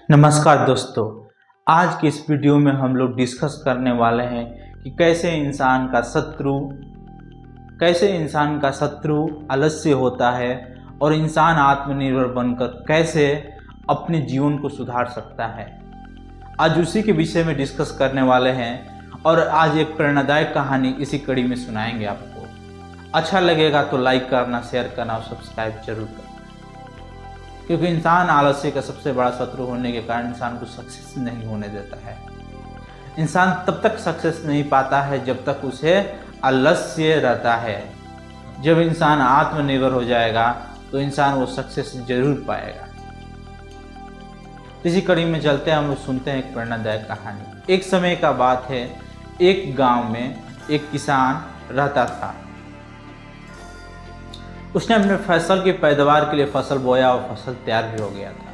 नमस्कार दोस्तों, आज की इस वीडियो में हम लोग डिस्कस करने वाले हैं कि कैसे इंसान का शत्रु आलस्य होता है और इंसान आत्मनिर्भर बनकर कैसे अपने जीवन को सुधार सकता है। आज उसी के विषय में डिस्कस करने वाले हैं और आज एक प्रेरणादायक कहानी इसी कड़ी में सुनाएंगे आपको। अच्छा लगेगा तो लाइक करना, शेयर करना और सब्सक्राइब जरूर करना, क्योंकि इंसान आलस्य का सबसे बड़ा शत्रु होने के कारण इंसान को सक्सेस नहीं होने देता है। इंसान तब तक सक्सेस नहीं पाता है जब तक उसे आलस्य रहता है। जब इंसान आत्मनिर्भर हो जाएगा तो इंसान वो सक्सेस जरूर पाएगा। इसी कड़ी में चलते हैं, हम लोग सुनते हैं एक प्रेरणादायक कहानी। एक समय का बात है, एक गांव में एक किसान रहता था। उसने अपने फसल की पैदावार के लिए फसल बोया और फसल तैयार भी हो गया था।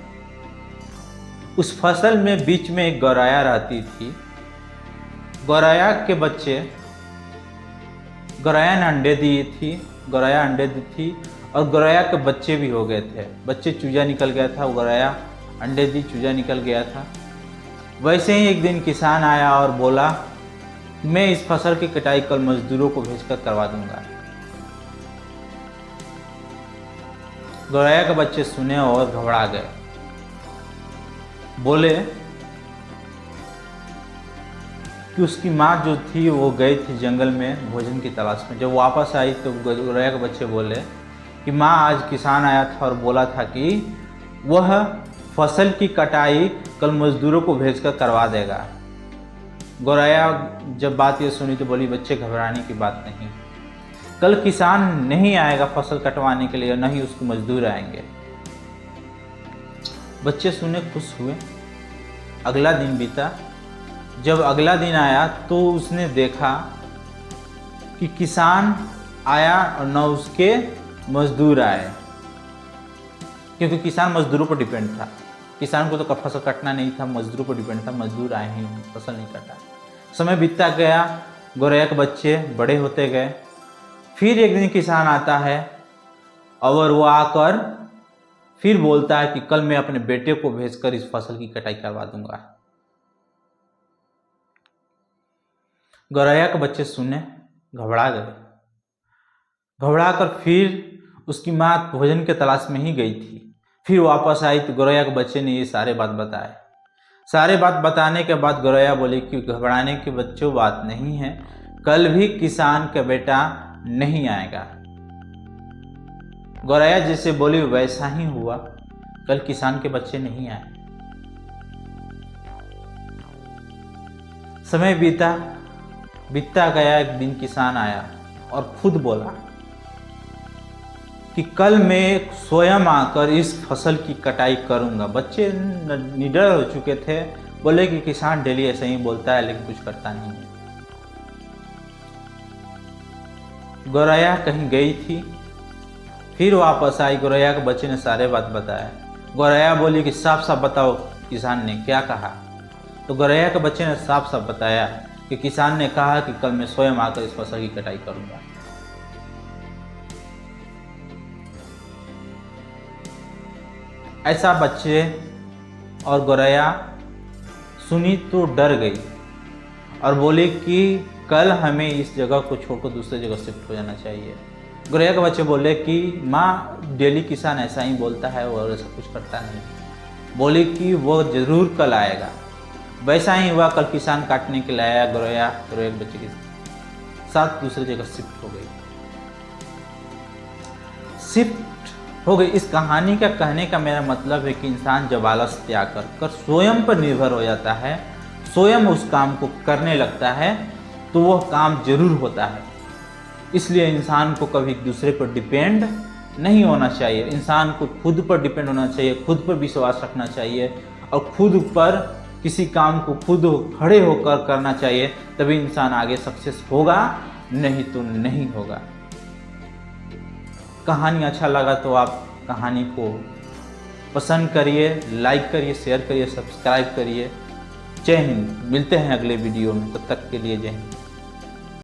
उस फसल में बीच में एक गौरैया रहती थी। गौरैया ने अंडे दिए थी, गौरैया अंडे दी थी और गौरैया के बच्चे भी हो गए थे। बच्चे चूजा निकल गया था, गौरैया अंडे दी, चूजा निकल गया था। वैसे ही एक दिन किसान आया और बोला, मैं इस फसल की कटाई कल मजदूरों को भेजकर करवा दूंगा। गौरैया के बच्चे सुने और घबरा गए। बोले कि उसकी माँ जो थी वो गई थी जंगल में भोजन की तलाश में। जब वापस आई तो गौरैया के बच्चे बोले कि माँ, आज किसान आया था और बोला था कि वह फसल की कटाई कल मजदूरों को भेजकर करवा देगा। गौरैया जब बात ये सुनी तो बोली, बच्चे घबराने की बात नहीं, कल किसान नहीं आएगा फसल कटवाने के लिए, न ही उसको मजदूर आएंगे। बच्चे सुने, खुश हुए। अगला दिन बीता। जब अगला दिन आया तो उसने देखा कि किसान आया और न उसके मजदूर आए, क्योंकि किसान मजदूरों पर डिपेंड था। किसान को तो फसल कटना नहीं था, मजदूरों पर डिपेंड था। मजदूर आए ही नहीं, फसल नहीं कटा। समय बीतता गया, गौरैया के बच्चे बड़े होते गए। फिर एक दिन किसान आता है और वो आकर फिर बोलता है कि कल मैं अपने बेटे को भेजकर इस फसल की कटाई करवा दूंगा। गौरैया के बच्चे सुने, घबरा गए। घबराकर फिर उसकी माँ भोजन के तलाश में ही गई थी। फिर वापस आई तो गौरैया के बच्चे ने ये सारे बात बताए। सारे बात बताने के बाद गौरैया बोली कि घबराने के बच्चों बात नहीं है, कल भी किसान का बेटा नहीं आएगा। गौरैया जैसे बोली वैसा ही हुआ, कल किसान के बच्चे नहीं आए। समय बीतता गया। एक दिन किसान आया और खुद बोला कि कल मैं स्वयं आकर इस फसल की कटाई करूंगा। बच्चे निडर हो चुके थे, बोले कि किसान डेली ऐसे ही बोलता है लेकिन कुछ करता नहीं है। गौरैया कहीं गई थी, फिर वापस आई। गौरैया के बच्चे ने सारे बात बताया। गौरैया बोली कि साफ साफ बताओ किसान ने क्या कहा। तो गौरैया के बच्चे ने साफ साफ बताया कि किसान ने कहा कि कल मैं स्वयं आकर इस फसल की कटाई करूंगा। ऐसा बच्चे और गौरैया सुनी तो डर गई और बोली कि कल हमें इस जगह को छोड़कर दूसरी जगह शिफ्ट हो जाना चाहिए। गौरैया के बच्चे बोले कि माँ, डेली किसान ऐसा ही बोलता है और ऐसा कुछ करता नहीं। बोले कि वो जरूर कल आएगा। वैसा ही हुआ, कल किसान काटने के लिए आया। गौरैया के बच्चे के साथ दूसरी जगह शिफ्ट हो गई। इस कहानी का कहने का मेरा मतलब है कि इंसान जब आलस त्याग कर स्वयं पर निर्भर हो जाता है, स्वयं उस काम को करने लगता है, तो वह काम जरूर होता है। इसलिए इंसान को कभी दूसरे पर डिपेंड नहीं होना चाहिए। इंसान को खुद पर डिपेंड होना चाहिए, खुद पर विश्वास रखना चाहिए और खुद पर किसी काम को खुद खड़े होकर करना चाहिए, तभी इंसान आगे सक्सेस होगा, नहीं तो नहीं होगा। कहानी अच्छा लगा तो आप कहानी को पसंद करिए, लाइक करिए, शेयर करिए, सब्सक्राइब करिए। जय हिंद। मिलते हैं अगले वीडियो में, तब तक के लिए जय हिंद।